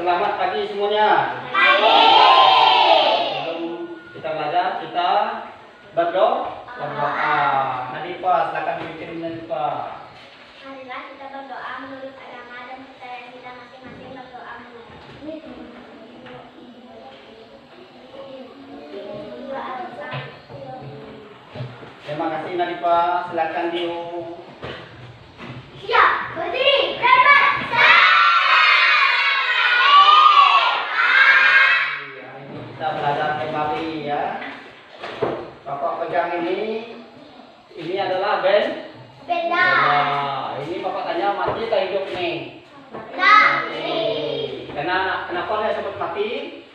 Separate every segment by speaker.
Speaker 1: Selamat pagi semuanya.
Speaker 2: Pagi.
Speaker 1: Sebelum kita belajar, kita berdoa. Nanti Pak, silakan pimpin nanti Pak.
Speaker 2: Marilah kita berdoa menurut agama dan kepercayaan kita masing-masing. Berdoa menurut
Speaker 1: Terima kasih nanti Pak, silakan Dio.
Speaker 2: Siap, berdiri, berangkat.
Speaker 1: Hari ini kita belajar kembali ya. Bapak pegang ini adalah benda.
Speaker 2: Benda.
Speaker 1: Nah, ini Bapak tanya mati atau hidup nih?
Speaker 2: Mati.
Speaker 1: Kenapa dia sebut mati?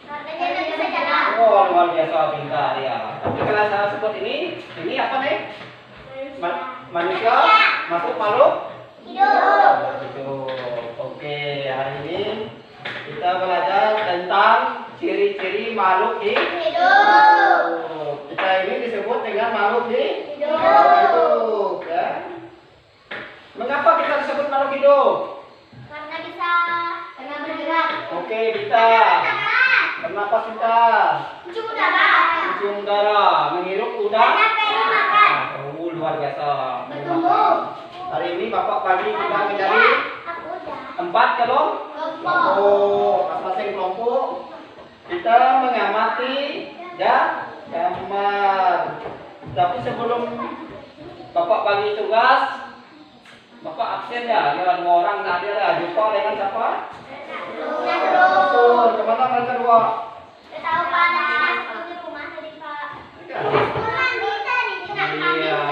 Speaker 2: Katanya tidak bisa jalan.
Speaker 1: Oh, luar biasa pintar ya. Tapi kalau saya sebut ini apa nih? Manusia masuk makhluk
Speaker 2: Hidup.
Speaker 1: hidup. Oke, hari ini kita belajar tentang ciri-ciri makhluk hidup. Kita ini disebut dengan makhluk hidup. Ya. Mengapa kita disebut makhluk hidup?
Speaker 2: Karena bergerak.
Speaker 1: Oke, kita. Kenapa kita?
Speaker 2: Mencium udara.
Speaker 1: Mencium udara, menghirup udara.
Speaker 2: Karena perlu makan.
Speaker 1: Luar biasa.
Speaker 2: Bertumbuh.
Speaker 1: Hari ini Bapak pagi kita menjadi
Speaker 2: Aku udah.
Speaker 1: 4 kelompok. Masing-masing kelompok kita mengamati gambar. Tapi sebelum Bapak bagi tugas, Bapak absen ya. Ada 2 orang tadi ada. Jumpa dengan siapa? Betul. Kemana mereka 2?
Speaker 2: Tahu panas. Aku di rumah tadi Pak. Pulang kita di tengah kami.
Speaker 1: Iya.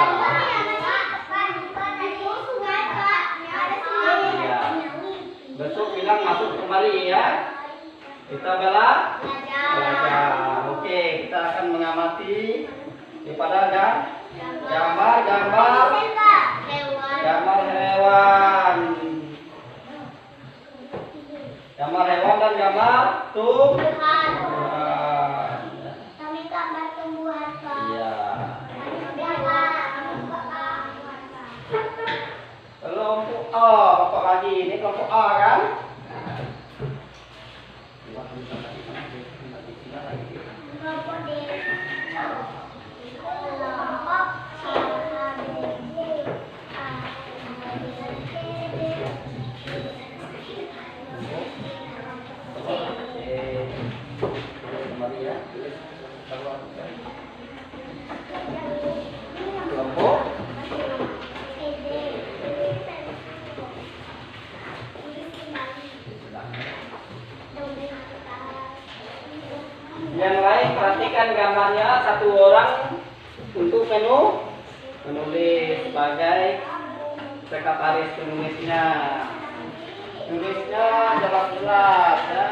Speaker 1: Besok bilang masuk kembali ya. Kita belajar. Oke, kita akan mengamati daripada gambar hewan. Gambar hewan dan gambar tumbuhan.
Speaker 2: Kami gambar tumbuhan Pak.
Speaker 1: Iya. Kelompok A, Bapak lagi. Ini kelompok A kan?
Speaker 2: Kelompok D. Kelompok C.
Speaker 1: Kembali ya. Kelompok yang lain perhatikan gambarnya. 1 orang untuk menulis sebagai sekretaris penulisnya. Tulisnya jelas-jelas ya.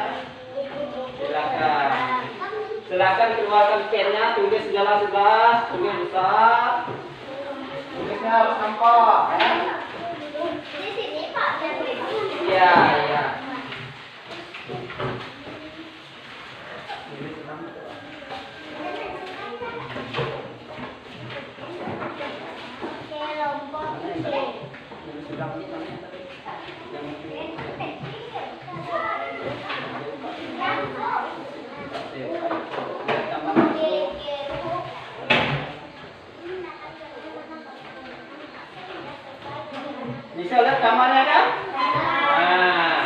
Speaker 1: Silakan keluarkan pennya, tulis jelas-jelas, tulis besar. Tulisnya harus nampak ya.
Speaker 2: Di sini Pak.
Speaker 1: Iya.
Speaker 2: Kelompok C.
Speaker 1: Bisa lihat gambarnya kan? Nah,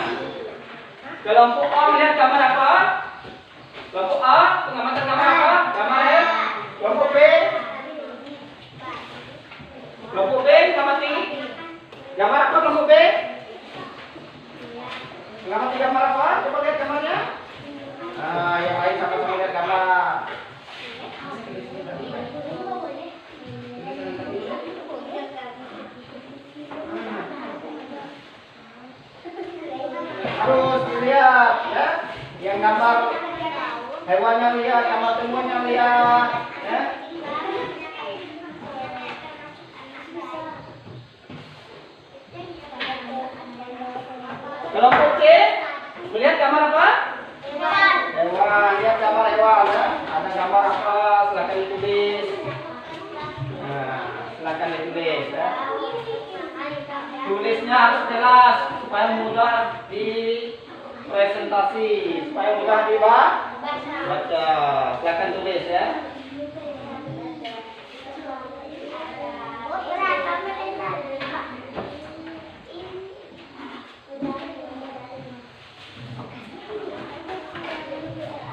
Speaker 1: kelompok A melihat gambar apa? Kelompok A mengamati gambar apa? Gambar F. Kelompok B. Kelompok B mengamati gambar apa? Kelompok B. Mengamati gambar apa? Coba lihat gambarnya. Nah, yang lain sama-sama lihat gambar. Harus dilihat ya. Yang gambar hewannya lihat, gambar tumbuhannya lihat ya. Kelompok C melihat gambar apa? Hewan, lihat gambar hewan ya. Ada gambar apa? Silakan ditulis. Nah, silakan ditulis ya. Tulisnya harus jelas supaya mudah dipresentasikan. presentasi supaya mudah baca. Silakan tulis ya.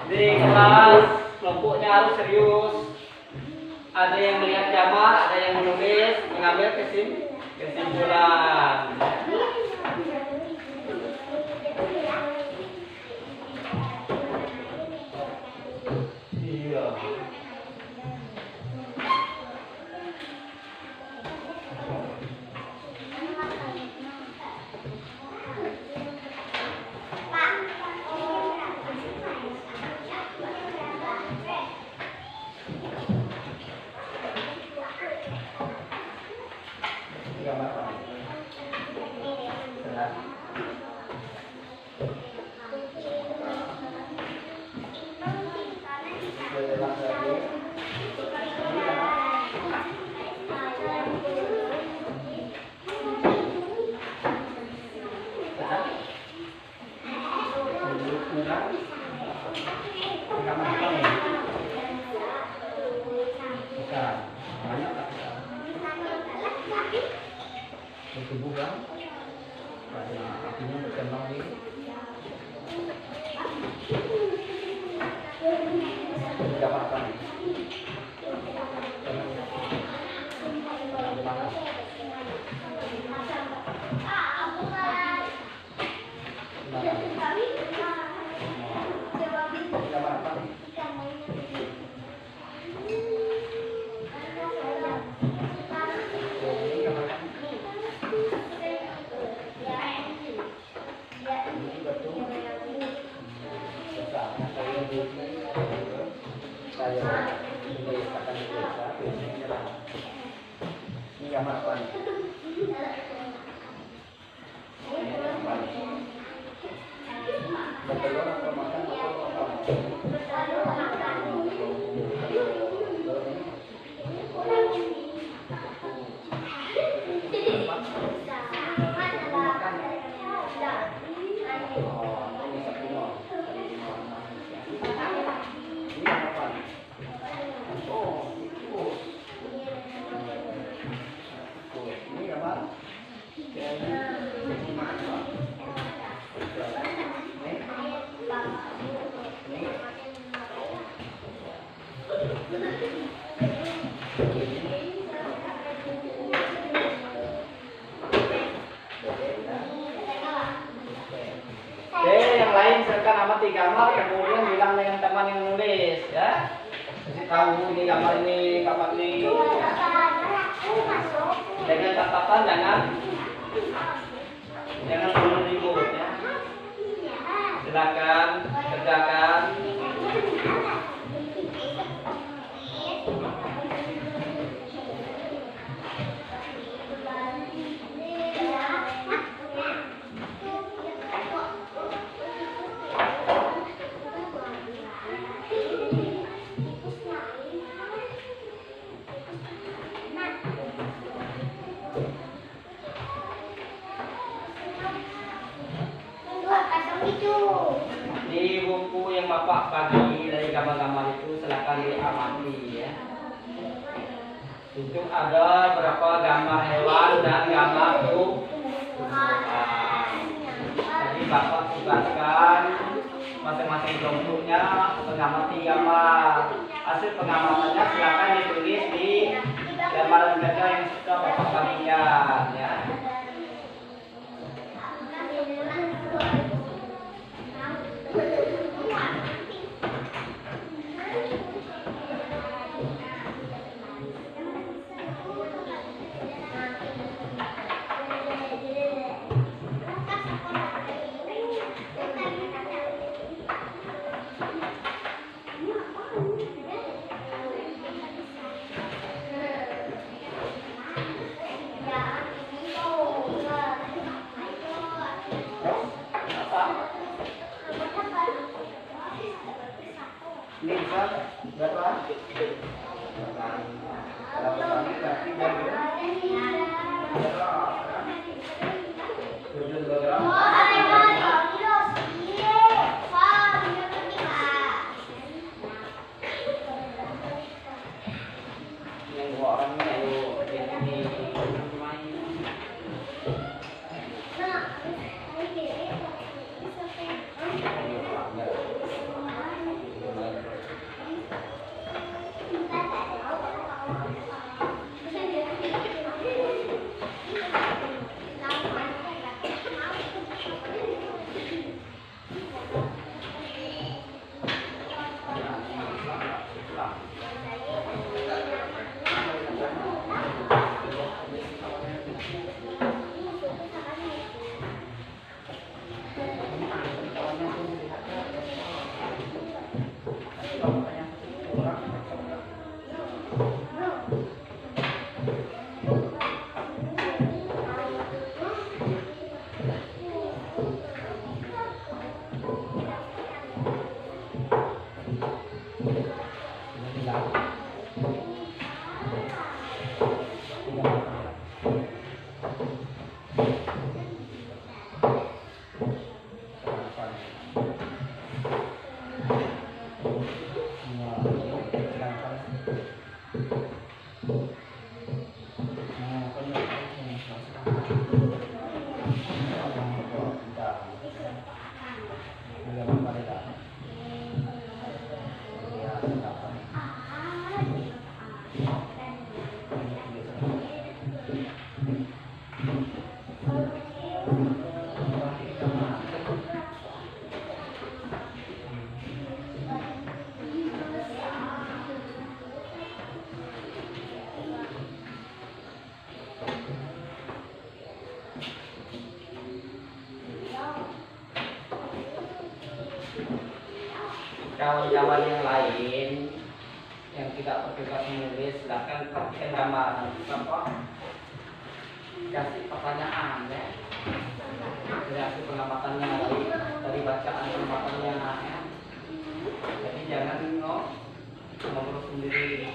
Speaker 1: Di kelas kelompoknya harus serius. Ada yang melihat jamak, ada yang menulis, mengambil kesimpulan. Iya. Tubuh kan, karena apinya berkembang di gambar apa nih? Ini gambar apa nih? Bertelur atau makan atau apa? Yang lain silakan amati gambar, kemudian bilang dengan teman yang nulis ya. Kasih tahu ini gambar ini, gambar ini. Dengan catatan jangan dulu ribut ya. Silakan kerjakan. Di buku yang Bapak bagi dari gambar-gambar itu silakan diamati ya. Itu ada berapa gambar hewan dan gambar tumbuhan. Jadi Bapak tugaskan masing-masing kelompoknya mengamati gambar. Hasil pengamatannya silakan ditulis di gambaran kerja yang sudah Bapak bagikan ya. Ini bisa berapa? Kalau kami berarti berapa? Kawan-kawan yang lain yang tidak bertugas menulis, silakan perhatikan gambar. Bapak kasih pertanyaan ya, hasil pengamatannya dari bacaan pengamatannya ya. Jadi jangan ngomong sendiri.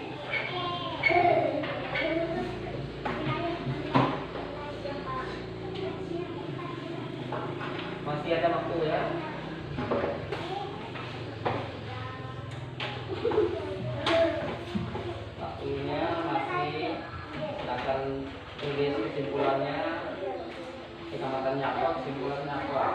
Speaker 1: Masih ada waktu ya. Waktunya masih, akan tulis kesimpulannya, kecamatannya apa, kesimpulannya apa.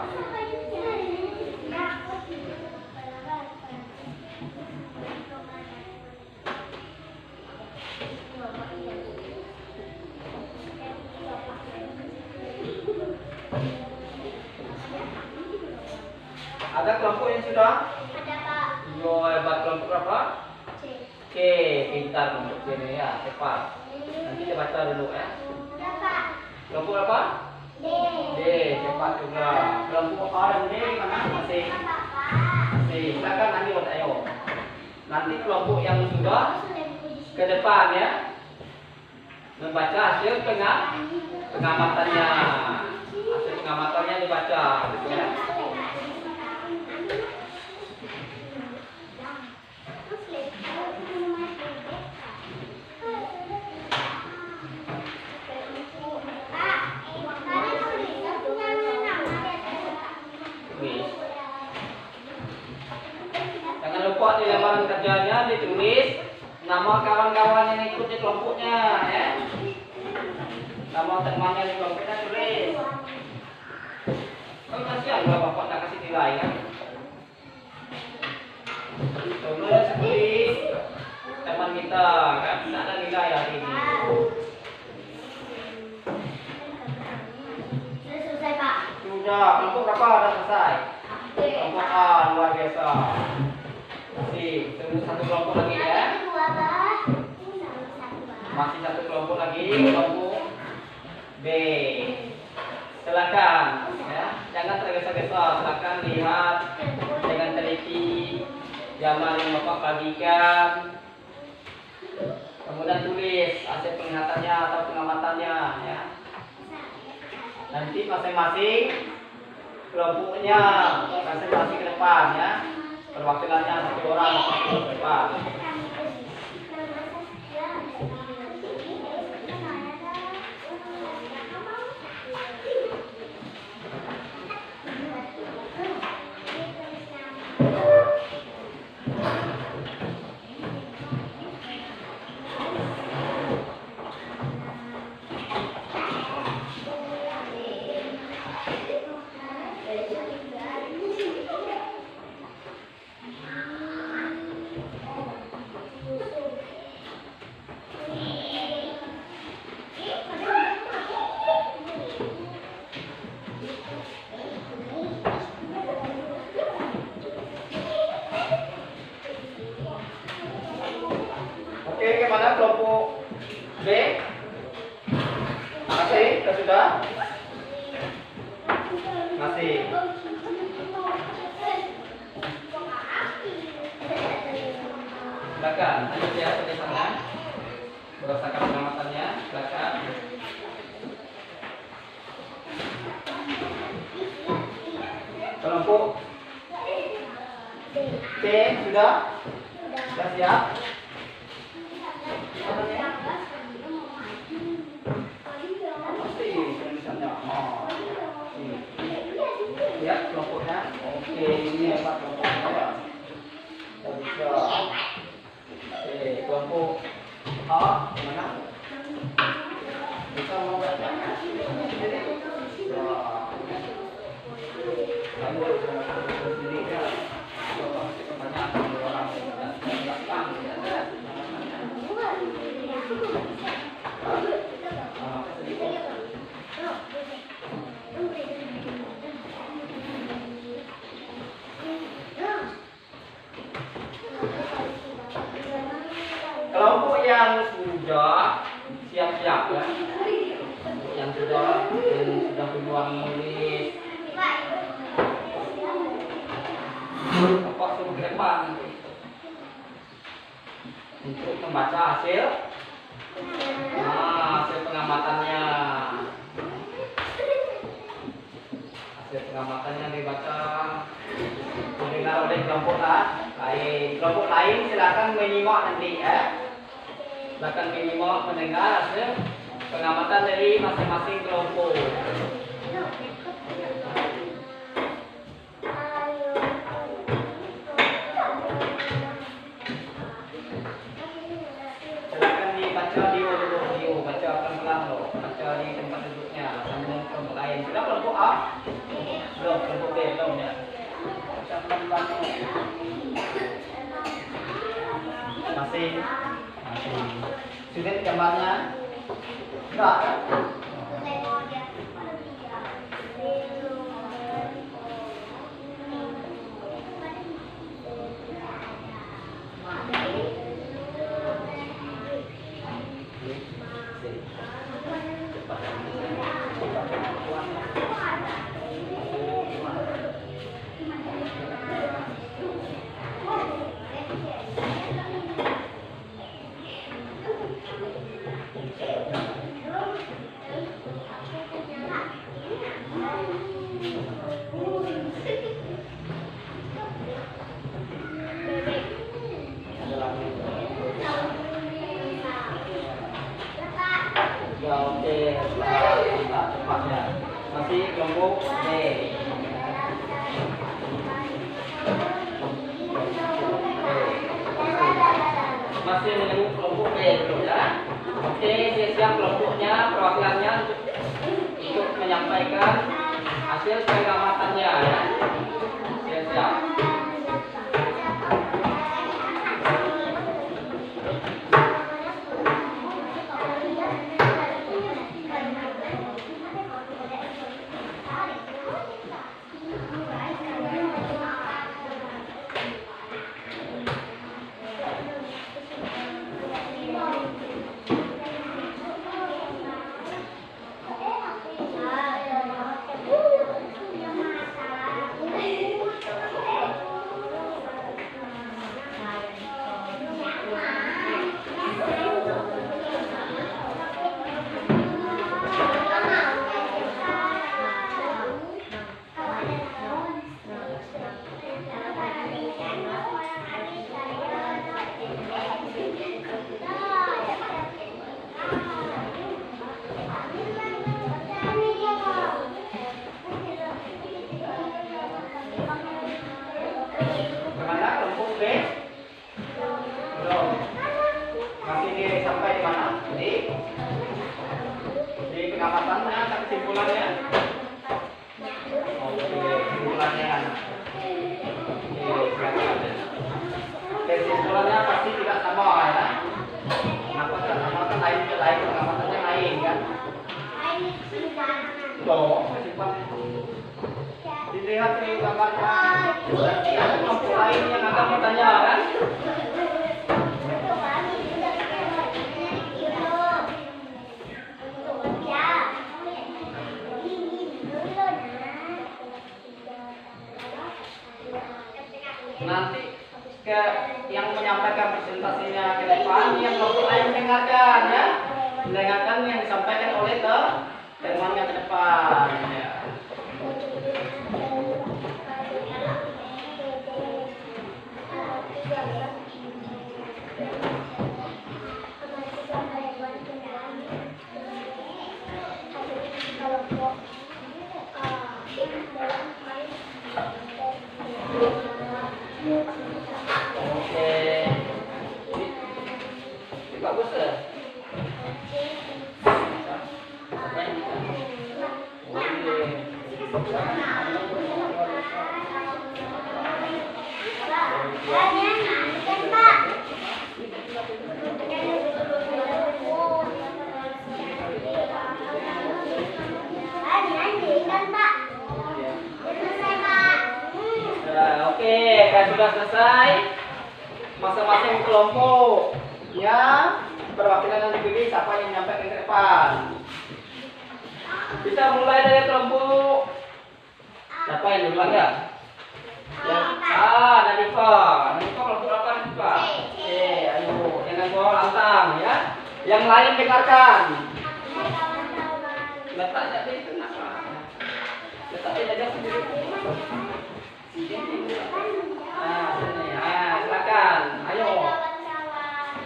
Speaker 1: Ada kelompok yang sudah?
Speaker 2: Ada Pak.
Speaker 1: Yo, hebat. Kelompok berapa?
Speaker 2: C.
Speaker 1: C, pintar kelompok C ini ya, cepat. Nanti kita baca dulu ya.
Speaker 2: Ada Pak.
Speaker 1: Kelompok berapa?
Speaker 2: D.
Speaker 1: D, cepat juga. Kelompok A dan D mana? Masih. Masih. Silakan lanjut, ayo. Nanti kelompok yang sudah ke depan ya, membaca hasil pengamatannya. Hasil pengamatannya dibaca, ya. Jangan lupa di lembaran kerjanya ditulis nama kawan-kawan yang ikut di kelompoknya ya. Nama temannya di kelompoknya tulis. Oh kasihan kalau bapak nggak kasih nilai kan. Contohnya seperti teman kita kan tidak ada nilai hari ini.
Speaker 2: Selesai Pak.
Speaker 1: Sudah, kelompok berapa sudah selesai? Kelompok A luar biasa. Masih terus satu kelompok lagi ya. Masih satu kelompok lagi, kelompok B. Silakan ya, jangan tergesa-gesa. Silakan lihat dengan teliti zaman yang bapak bagikan. Kemudian tulis hasil penglihatannya atau pengamatannya ya. Nanti masing-masing kelompoknya masing-masing ke depan ya. Perwakilannya satu orang ke depan. B. Masih? Sudah? Masih. Silakan, lanjut ya tulisannya. Berdasarkan pengamatannya, silakan. Kelompok C sudah? Sudah siap? Pasti tulisannya. Oh. Lihat kelompoknya. Oke, ini apa kelompoknya? Kita bisa. Oke, kelompok A mana? Bisa mau baca? Lalu sendiri ya. Banyak orang belakang tidak ada. Kelompok yang sudah siap-siap ya, kelompok yang sudah keluar menulis, Bapak suruh ke depan untuk membaca hasil pengamatannya. Hasil pengamatannya dibaca, didengar oleh kelompok lain. Kelompok lain silakan menyimak nanti ya. Silakan menyimak mendengar hasil pengamatan dari masing-masing kelompok. Silakan dibaca di audio, baca pelan-pelan loh, baca di tempat duduknya sambil kelompok lain. Sudah kelompok A? Belum, kelompok B belum ya. Baca pelan-pelan. Masih. Sudah gambarnya? Enggak kan? Ya oke, cepatnya. Masih kelompok B. Masih menunggu kelompok B dulu ya. Oke, siap kelompoknya, perwakilannya untuk menyampaikan hasil pengamatannya ya. Siap. Pengamatannya, kesimpulannya. Oke, kesimpulannya. Kesimpulannya pasti tidak sama ya. Kenapa tidak sama kan lain pengamatannya lain kan? Loh, kesimpulannya. Dilihat di gambarnya. Berarti ada kelompok lain yang akan bertanya kan? menyampaikan presentasinya ke depan, yang kelompok lain mendengarkan ya, mendengarkan yang disampaikan oleh temannya ke depan. Ya. Oke, ini bagus ya. Oke, kan sudah selesai. Masing-masing kelompok ya, perwakilan yang dipilih siapa yang menyampaikan ke depan. Kita mulai dari kelompok siapa yang duluan ya? Nadifa. Nadifa kelompok apa Nadifa? Oke, ayo jangan bawa lantang ya. Yang lain dengarkan. Letaknya di tengah. Letaknya aja sendiri. Nah, sini. Nah, silakan. Ayo.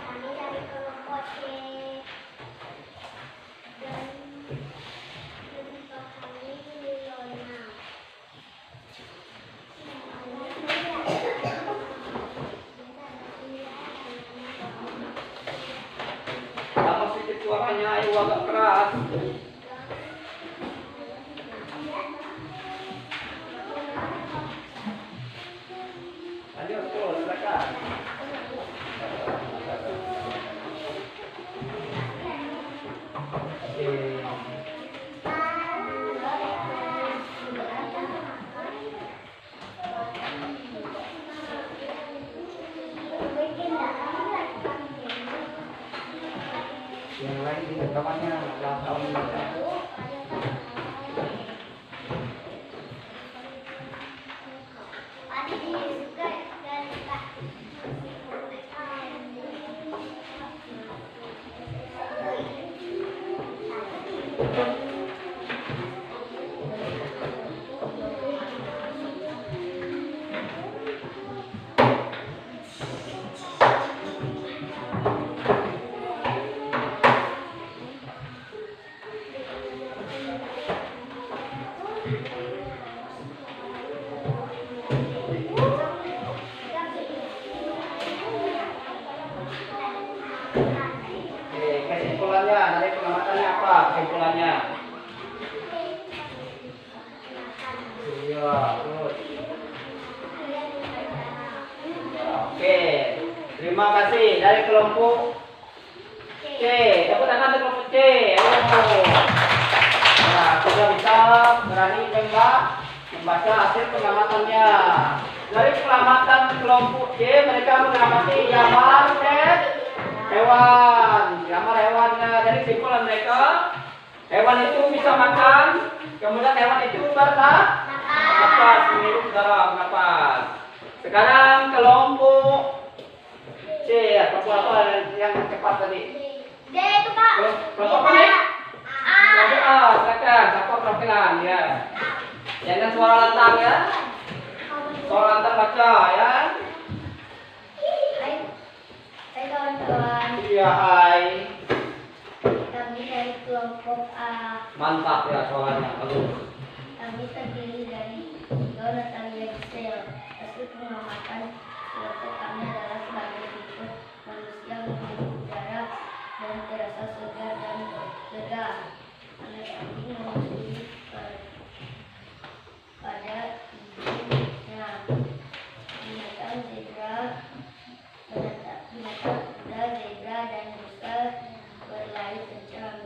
Speaker 2: Kami dari kelompok C. Dan kami Lilona.
Speaker 1: Tambah sedikit suaranya, ayo agak keras. Ayo, terus silakan. Yang lain juga kawannya ulang tahun mereka. Kesimpulannya, dari pengamatannya apa? Kesimpulannya? Iya, terus. Oke, terima kasih dari kelompok C. Tepuk tangan dari kelompok C. Ayo. Nah, sudah bisa berani membaca hasil pengamatannya. Dari pengamatan kelompok C, mereka mengamati jamar hewan. Jamar hewannya dari kesimpulan mereka, hewan itu bisa makan, kemudian hewan itu bernapas, menghirup udara bernapas. Sekarang kelompok C, kelompok apa yang cepat tadi?
Speaker 2: D itu Pak.
Speaker 1: Kelompok apa nih? Kelompok A, silakan, siapa perwakilan ya. Jangan suara lantang ya. Suara lantang baca ya.
Speaker 2: Hai kawan-kawan.
Speaker 1: Iya, hai.
Speaker 2: Kami dari kelompok A.
Speaker 1: Mantap ya suaranya, bagus.
Speaker 2: Kami terdiri dari Jonathan Lexel. Hasil pengamatan kelompok kami adalah sebagai berikut: manusia menghirup udara dan terasa segar dan lega. Anak anjing menyusui pada ibunya. Binatang kuda, zebra dan rusa berlari kencang.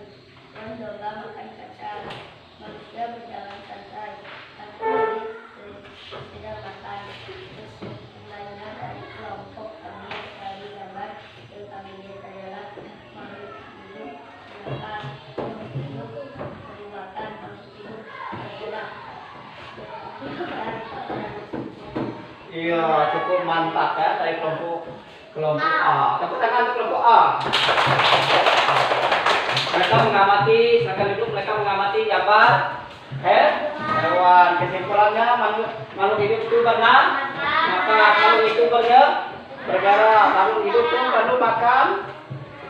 Speaker 2: Hewan domba makan kacang. Manusia berjalan santai. Tidak makan. Kesimpulannya dari kelompok kami dari gambar yang kami lihat adalah makhluk hidup makan, makhluk hidup makan, makhluk hidup bergerak.
Speaker 1: Iya, cukup mantap ya dari kelompok Kelompok A. Tepuk tangan untuk kelompok A. Mereka mengamati, silakan duduk. Mereka mengamati gambar hewan. Kesimpulannya makhluk hidup itu berenang, maka makhluk itu bergerak. Makhluk hidup itu perlu makan,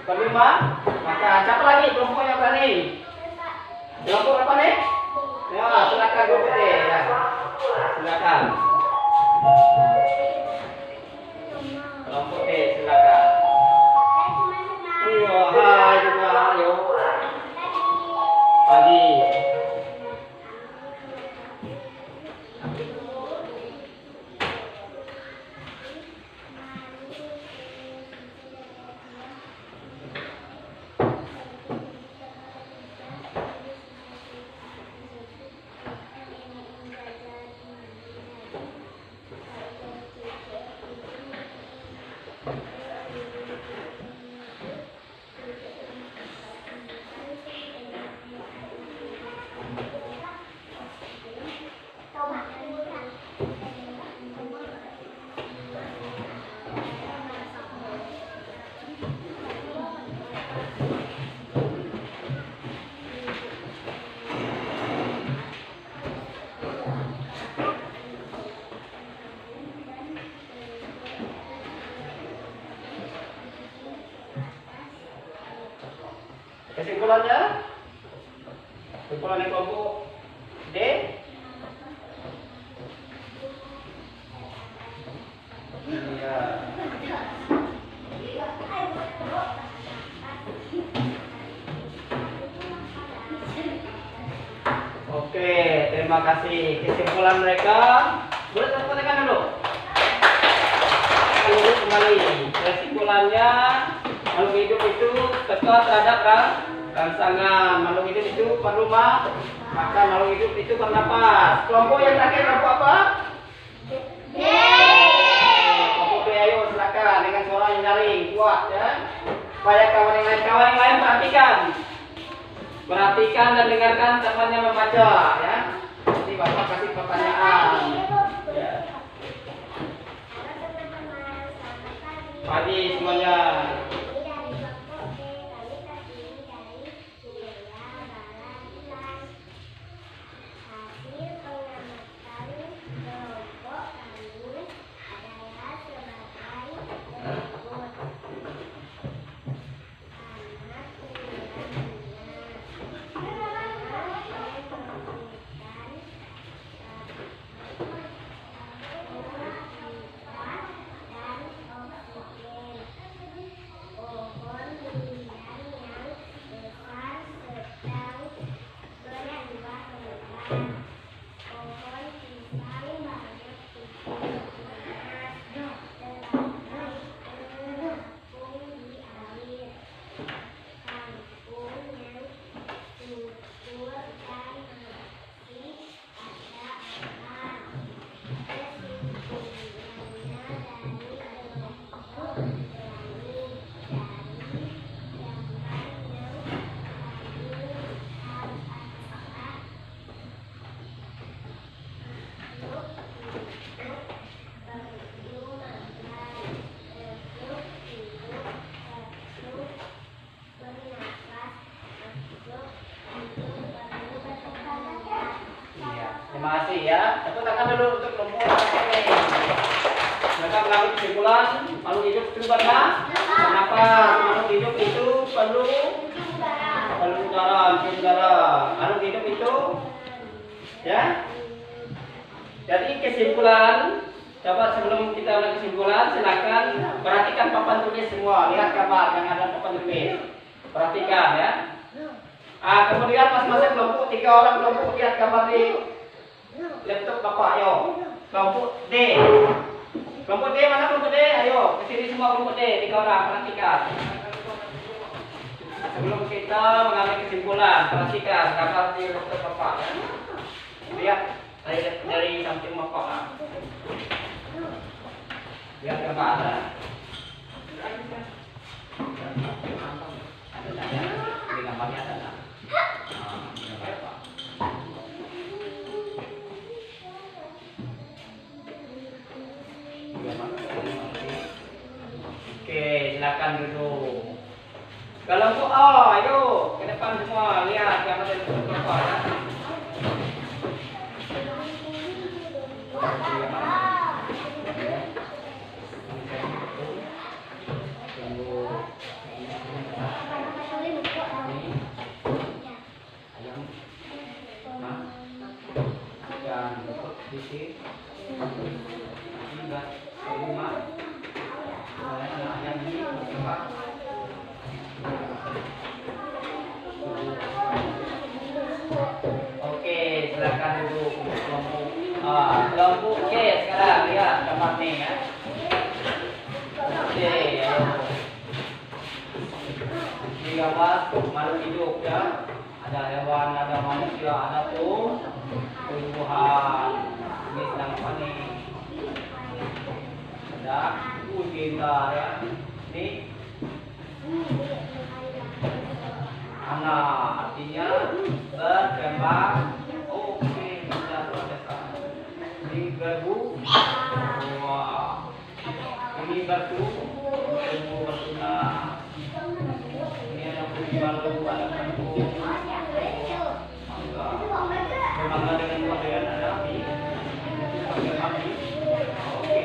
Speaker 1: perlu makan. Siapa lagi kelompok yang berani? Kelompok apa nih? Ya, silakan kelompok D. Ya. Silakan. Kelompok D, silakan. Hai juga, ayo. Pagi. Kesimpulannya, kesimpulan kelompok D. Iya. Oke, terima kasih. Kesimpulan mereka, boleh tepuk tangan dulu. Dulu kembali. Kesimpulannya, makhluk hidup itu dekat terhadap rangsangan. Makhluk hidup itu perlu makan. Makhluk hidup itu bernapas. Kelompok yang terakhir kelompok apa? D. Kelompok D, ayo silakan dengan suara yang nyaring kuat ya. Supaya kawan yang lain perhatikan dan dengarkan temannya membaca ya. Nanti Bapak kasih pertanyaan. Ya. Pagi semuanya. Terima kasih ya. Tepuk tangan dulu untuk kelompok ini. Mereka mengambil kesimpulan makhluk hidup itu berenang. Kenapa makhluk hidup itu perlu udara, makhluk hidup itu ya. Jadi kesimpulan, coba sebelum kita mulai kesimpulan, silakan perhatikan papan tulis semua. Lihat gambar yang ada papan tulis. Perhatikan ya. Kemudian masing-masing kelompok, 3 orang kelompok lihat gambar di laptop Bapak, ayo. Kelompok D. Kelompok D, mana kelompok D? Ayo, ke sini semua kelompok D, 3 orang, perhatikan. Sebelum kita mengambil kesimpulan, perhatikan gambar di laptop Bapak ya. Lihat dari samping Bapak. Lihat gambar ada. Di gambarnya ada. silakan duduk. Kelompok A, ayo ke depan semua, lihat gambar dari kelompok A ya. Oke, silakan duduk untuk kelompok A. Kelompok C sekarang lihat gambar nih ya. Oke, ayo. Ini gambar makhluk hidup ya. Ada hewan, ada manusia, ada tuh tumbuhan. Ini sedang apa nih? Ada udina ya. Ini anak, artinya berkembang. Oke, sudah selesai. Ini berbu. Wah. Ini bertumbuh bertunas. Ini ada baru ada tumbuh. Mangga dengan modern ada api. Pakai api. Oke.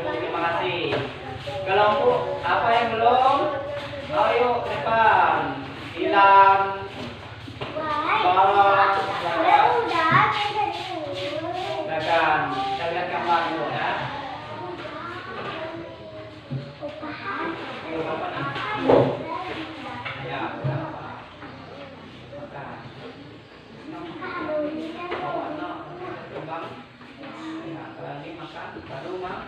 Speaker 1: Terima kasih. Kelompok apa yang belum? Ayo ke depan. Hilang. Barang. Silakan. Kita lihat gambar dulu ya. Ayo apa nih? Ya, berapa? Makan. Oh, anak. Kembang. Ya, lagi makan. Baru mah.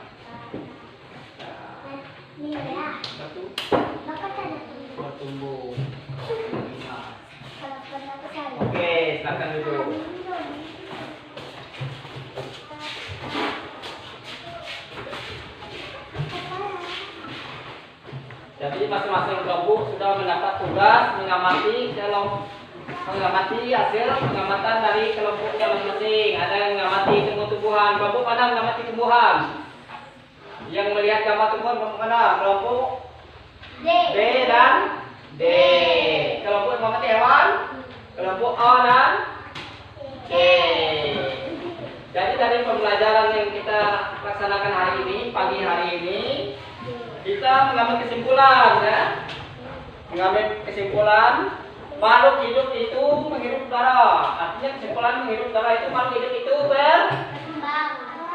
Speaker 1: Satu. Bertumbuh. Oke, silakan duduk. Jadi masing-masing kelompok sudah mendapat tugas mengamati hasil pengamatan dari kelompoknya masing-masing. Ada yang mengamati tumbuh-tumbuhan. Kelompok mana mengamati tumbuhan? Yang melihat gambar tumbuhan kelompok mana? Kelompok B dan D. Kelompok yang mengamati hewan? Kelompok A dan C. Jadi dari pembelajaran yang kita laksanakan hari ini, pagi hari ini, kita mengambil kesimpulan ya. Mengambil kesimpulan makhluk hidup itu menghirup udara. Artinya kesimpulan menghirup udara itu makhluk hidup itu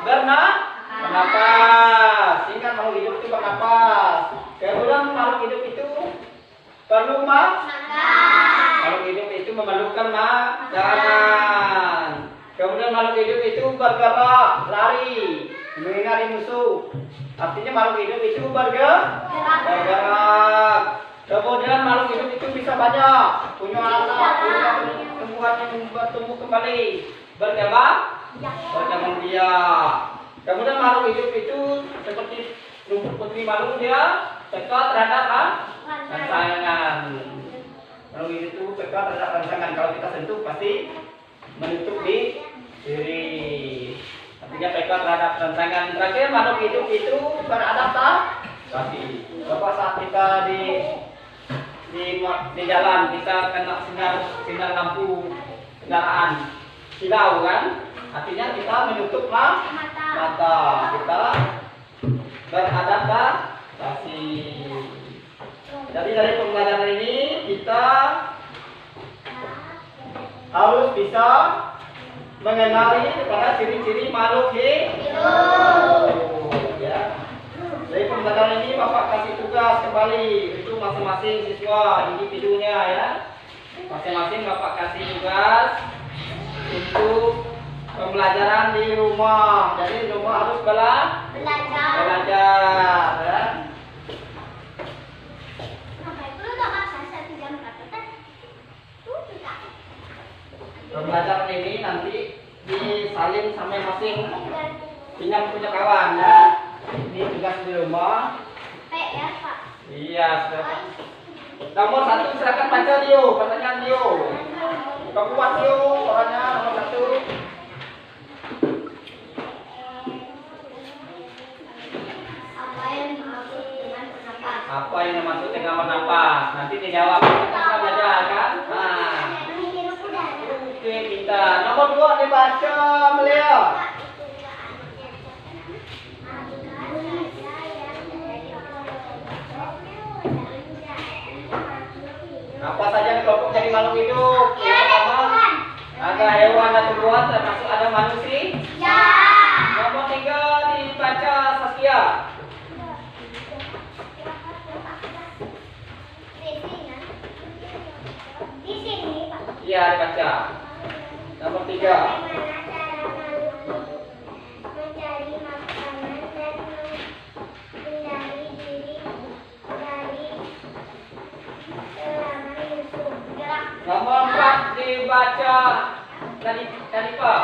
Speaker 1: bernapas. Ingat makhluk hidup itu bernapas. Kemudian makhluk hidup itu perlu makhluk hidup itu memerlukan makanan. Kemudian makhluk hidup itu bergerak, lari, menghindari musuh. Artinya makhluk hidup itu bergerak. Kemudian makhluk hidup itu bisa banyak, punya anak, punya tumbuhan yang bertumbuh kembali, berkembang biak. Kemudian makhluk hidup itu seperti rumput putri makhluk dia peka terhadap rangsangan. Makhluk hidup itu peka terhadap rangsangan. Kalau kita sentuh pasti menutup di diri. Artinya peka terhadap rangsangan. Terakhir makhluk hidup itu beradaptasi. Bapak saat kita di jalan kita kena sinar lampu kendaraan silau kan, artinya kita menutup mata, kita beradaptasi. Jadi dari pembelajaran ini kita harus bisa mengenali kepada ciri-ciri makhluk hidup. Ya. Dari pembelajaran ini Bapak kasih tugas kembali itu masing-masing siswa individunya ya. Masing-masing Bapak kasih tugas untuk pembelajaran di rumah. Jadi di rumah harus belajar ya. Pembelajaran ini nanti disalin sampai masing pinjam punya kawan ya. Ini tugas di rumah.
Speaker 2: Ya, Pak.
Speaker 1: Iya, silakan. Nomor 1 silakan baca Dio, pertanyaan Dio. Kuat Dio, orangnya nomor 1.
Speaker 2: Apa
Speaker 1: Apa yang dimaksud dengan bernafas? Nanti dijawab. Kita belajar kan? Nah. Oke, kita nomor 2 dibaca beliau. Apa saja kelompok dari makhluk hidup? Yang pertama, ada hewan dan tumbuhan, termasuk ada manusia. Nomor 3 dibaca Saskia. Iya, dibaca. Nomor 3.
Speaker 2: Mencari makanan dan menghindari diri dari selama hidup. Gerak.
Speaker 1: Nomor 4 dibaca Nadifa.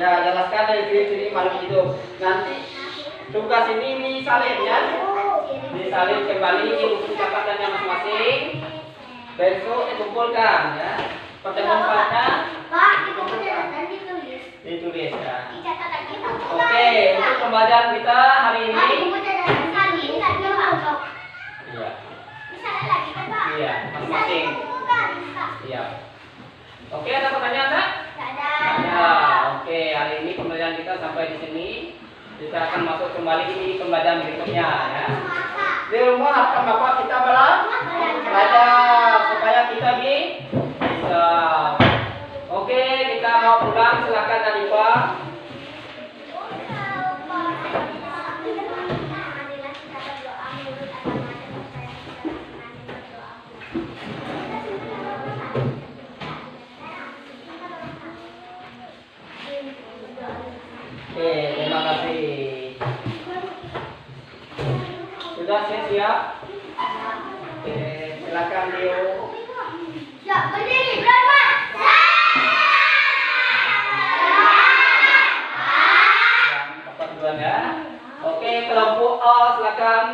Speaker 1: Ya, jelaskan dari ciri-ciri makhluk hidup. Nanti tugas ini disalin ya. Disalin kembali di buku catatannya masing-masing. Besok dikumpulkan ya. Pertemuan pada
Speaker 2: Pak, itu penjelasan ditulis.
Speaker 1: ditulis ya.
Speaker 2: Dicatat lagi, Pak.
Speaker 1: Oke, untuk pembelajaran kita hari
Speaker 2: Pak,
Speaker 1: ini.
Speaker 2: itu penjelasan lagi, lagi, Pak.
Speaker 1: Iya.
Speaker 2: Bisa lagi kan, Pak?
Speaker 1: Iya, masing-masing.
Speaker 2: Bisa.
Speaker 1: Iya. Oke, ada pertanyaan tak?
Speaker 2: Tidak ada.
Speaker 1: Ada. Oke, hari ini pembelajaran kita sampai di sini. Kita akan masuk kembali di pembelajaran berikutnya ya. Di rumah harapan Bapak kita belajar supaya kita bisa. Oke, kita mau pulang, silakan Nadifa. Oke, terima kasih. Sudah siap? Oke, silakan Dio.
Speaker 2: Ya, berdiri, berapa?
Speaker 1: Dapat duluan ya. Oke, kelompok A silakan.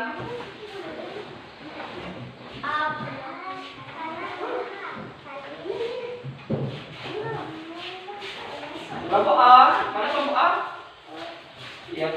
Speaker 1: Kelompok A, mana kelompok A? Iya.